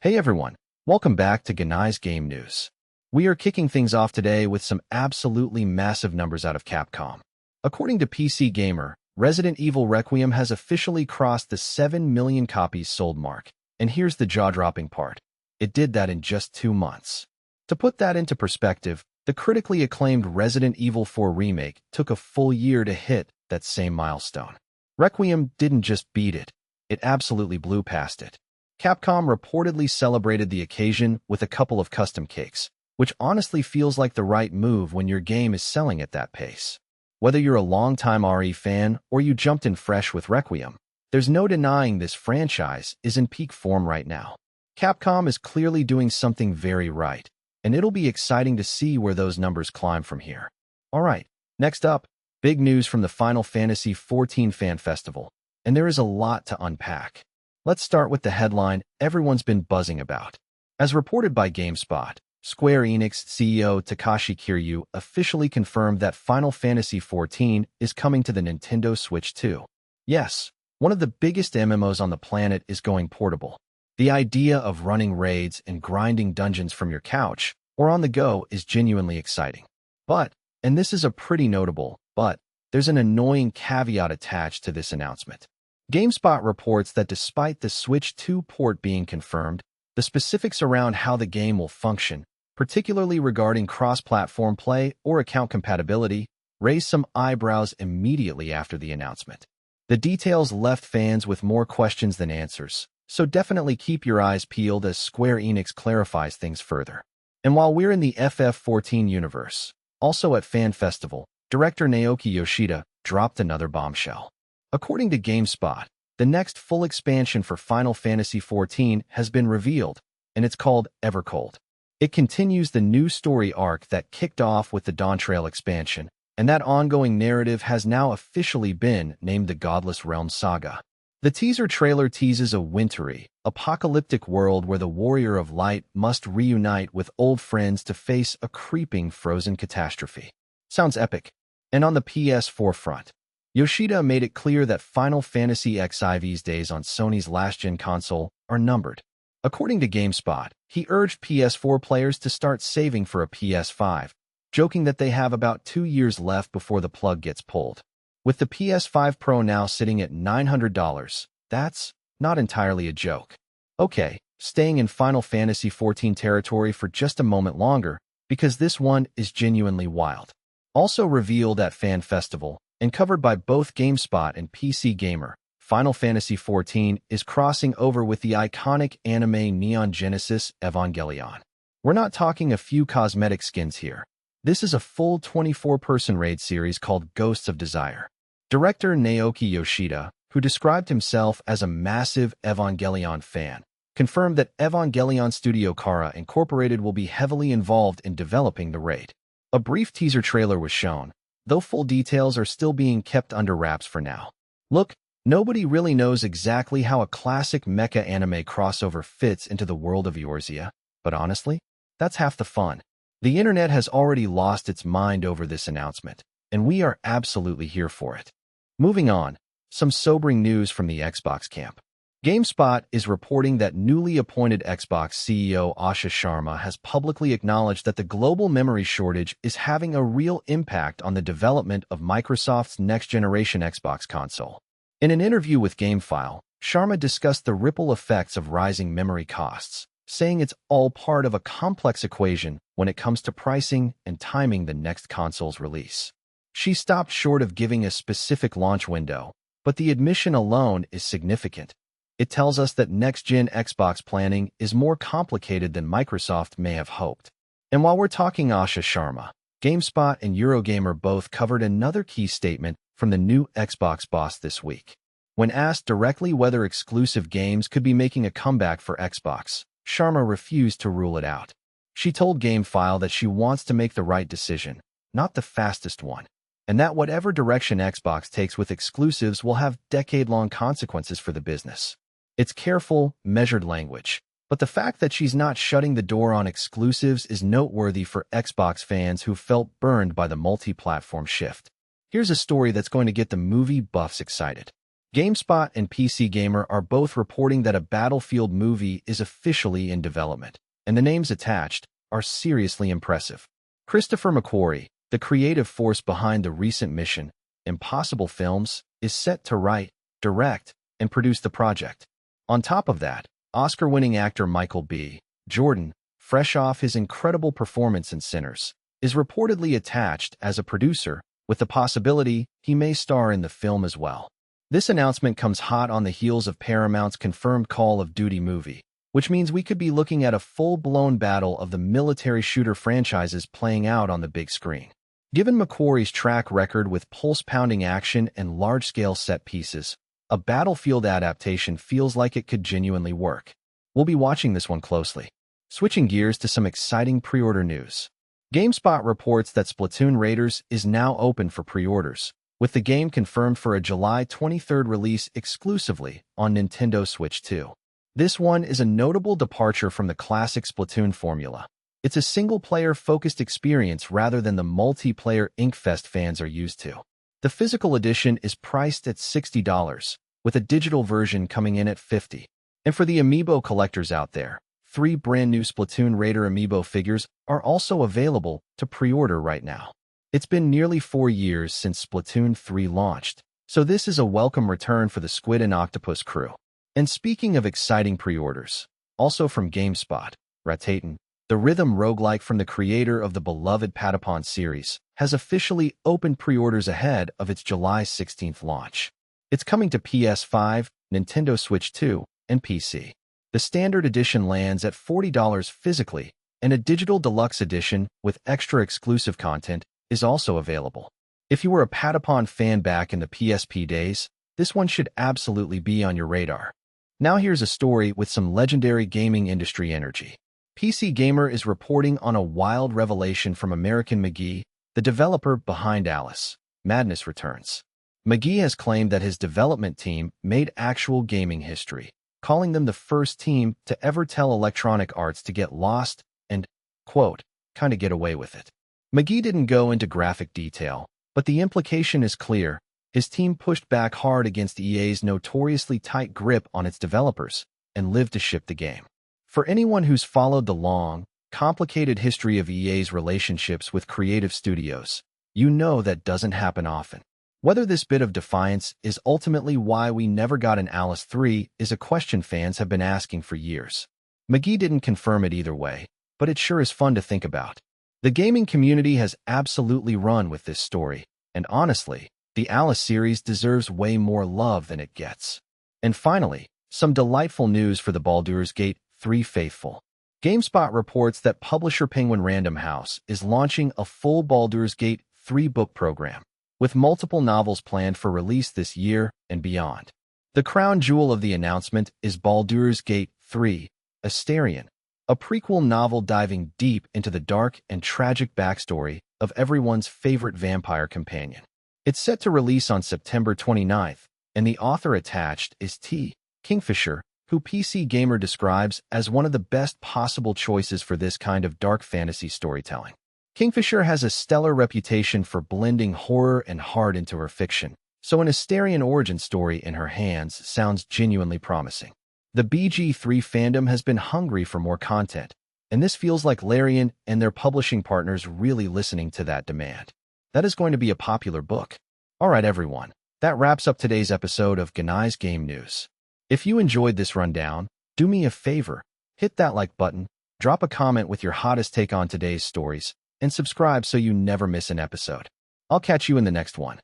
Hey everyone, welcome back to Genai Game News. We are kicking things off today with some absolutely massive numbers out of Capcom. According to PC Gamer, Resident Evil Requiem has officially crossed the 7 million copies sold mark. And here's the jaw-dropping part. It did that in just 2 months. To put that into perspective, the critically acclaimed Resident Evil 4 remake took a full year to hit that same milestone. Requiem didn't just beat it, it absolutely blew past it. Capcom reportedly celebrated the occasion with a couple of custom cakes, which honestly feels like the right move when your game is selling at that pace. Whether you're a longtime RE fan or you jumped in fresh with Requiem, there's no denying this franchise is in peak form right now. Capcom is clearly doing something very right, and it'll be exciting to see where those numbers climb from here. Alright, next up, big news from the Final Fantasy XIV Fan Festival, and there is a lot to unpack. Let's start with the headline everyone's been buzzing about. As reported by GameSpot, Square Enix CEO Takashi Kiryu officially confirmed that Final Fantasy XIV is coming to the Nintendo Switch 2. Yes, one of the biggest MMOs on the planet is going portable. The idea of running raids and grinding dungeons from your couch or on the go is genuinely exciting. But, and this is a pretty notable, but there's an annoying caveat attached to this announcement. GameSpot reports that despite the Switch 2 port being confirmed, the specifics around how the game will function, particularly regarding cross-platform play or account compatibility, raised some eyebrows immediately after the announcement. The details left fans with more questions than answers, so definitely keep your eyes peeled as Square Enix clarifies things further. And while we're in the FF14 universe, also at Fan Festival, director Naoki Yoshida dropped another bombshell. According to GameSpot, the next full expansion for Final Fantasy XIV has been revealed, and it's called Evercold. It continues the new story arc that kicked off with the Dawntrail expansion, and that ongoing narrative has now officially been named the Godless Realms Saga. The teaser trailer teases a wintry, apocalyptic world where the Warrior of Light must reunite with old friends to face a creeping frozen catastrophe. Sounds epic. And on the PS4 front, Yoshida made it clear that Final Fantasy XIV's days on Sony's last-gen console are numbered. According to GameSpot, he urged PS4 players to start saving for a PS5, joking that they have about 2 years left before the plug gets pulled. With the PS5 Pro now sitting at $900, that's not entirely a joke. Okay, staying in Final Fantasy XIV territory for just a moment longer, because this one is genuinely wild. Also revealed at Fan Festival, and covered by both GameSpot and PC Gamer, Final Fantasy XIV is crossing over with the iconic anime Neon Genesis Evangelion. We're not talking a few cosmetic skins here. This is a full 24-person raid series called Ghosts of Desire. Director Naoki Yoshida, who described himself as a massive Evangelion fan, confirmed that Evangelion Studio Kara Incorporated will be heavily involved in developing the raid. A brief teaser trailer was shown, though full details are still being kept under wraps for now. Look, nobody really knows exactly how a classic mecha anime crossover fits into the world of Eorzea, but honestly, that's half the fun. The internet has already lost its mind over this announcement, and we are absolutely here for it. Moving on, some sobering news from the Xbox camp. GameSpot is reporting that newly appointed Xbox CEO Asha Sharma has publicly acknowledged that the global memory shortage is having a real impact on the development of Microsoft's next-generation Xbox console. In an interview with GameFile, Sharma discussed the ripple effects of rising memory costs, saying it's all part of a complex equation when it comes to pricing and timing the next console's release. She stopped short of giving a specific launch window, but the admission alone is significant. It tells us that next-gen Xbox planning is more complicated than Microsoft may have hoped. And while we're talking Asha Sharma, GameSpot and Eurogamer both covered another key statement from the new Xbox boss this week. When asked directly whether exclusive games could be making a comeback for Xbox, Sharma refused to rule it out. She told GameFile that she wants to make the right decision, not the fastest one, and that whatever direction Xbox takes with exclusives will have decade-long consequences for the business. It's careful, measured language, but the fact that she's not shutting the door on exclusives is noteworthy for Xbox fans who felt burned by the multi-platform shift. Here's a story that's going to get the movie buffs excited. GameSpot and PC Gamer are both reporting that a Battlefield movie is officially in development, and the names attached are seriously impressive. Christopher McQuarrie, the creative force behind the recent Mission Impossible films, is set to write, direct, and produce the project. On top of that, Oscar-winning actor Michael B. Jordan, fresh off his incredible performance in Sinners, is reportedly attached as a producer, with the possibility he may star in the film as well. This announcement comes hot on the heels of Paramount's confirmed Call of Duty movie, which means we could be looking at a full-blown battle of the military shooter franchises playing out on the big screen. Given McQuarrie's track record with pulse-pounding action and large-scale set pieces, a Battlefield adaptation feels like it could genuinely work. We'll be watching this one closely. Switching gears to some exciting pre-order news. GameSpot reports that Splatoon Raiders is now open for pre-orders, with the game confirmed for a July 23rd release exclusively on Nintendo Switch 2. This one is a notable departure from the classic Splatoon formula. It's a single-player focused experience rather than the multiplayer Inkfest fans are used to. The physical edition is priced at $60, with a digital version coming in at $50. And for the Amiibo collectors out there, 3 brand new Splatoon Raider Amiibo figures are also available to pre-order right now. It's been nearly 4 years since Splatoon 3 launched, so this is a welcome return for the Squid and Octopus crew. And speaking of exciting pre-orders, also from GameSpot, Ratatan, the rhythm roguelike from the creator of the beloved Patapon series, has officially opened pre-orders ahead of its July 16th launch. It's coming to PS5, Nintendo Switch 2, and PC. The standard edition lands at $40 physically, and a digital deluxe edition with extra exclusive content is also available. If you were a Patapon fan back in the PSP days, this one should absolutely be on your radar. Now here's a story with some legendary gaming industry energy. PC Gamer is reporting on a wild revelation from American McGee, the developer behind Alice, Madness Returns. McGee has claimed that his development team made actual gaming history, calling them the first team to ever tell Electronic Arts to get lost and, quote, kind of get away with it. McGee didn't go into graphic detail, but the implication is clear. His team pushed back hard against EA's notoriously tight grip on its developers and lived to ship the game. For anyone who's followed the long, complicated history of EA's relationships with creative studios, you know that doesn't happen often. Whether this bit of defiance is ultimately why we never got an Alice 3 is a question fans have been asking for years. McGee didn't confirm it either way, but it sure is fun to think about. The gaming community has absolutely run with this story, and honestly, the Alice series deserves way more love than it gets. And finally, some delightful news for the Baldur's Gate 3 faithful. GameSpot reports that publisher Penguin Random House is launching a full Baldur's Gate 3 book program, with multiple novels planned for release this year and beyond. The crown jewel of the announcement is Baldur's Gate 3, Astarion, a prequel novel diving deep into the dark and tragic backstory of everyone's favorite vampire companion. It's set to release on September 29th, and the author attached is T. Kingfisher, who PC Gamer describes as one of the best possible choices for this kind of dark fantasy storytelling. Kingfisher has a stellar reputation for blending horror and heart into her fiction, so an Astarion origin story in her hands sounds genuinely promising. The BG3 fandom has been hungry for more content, and this feels like Larian and their publishing partners really listening to that demand. That is going to be a popular book. Alright everyone, that wraps up today's episode of Genai Game News. If you enjoyed this rundown, do me a favor, hit that like button, drop a comment with your hottest take on today's stories, and subscribe so you never miss an episode. I'll catch you in the next one.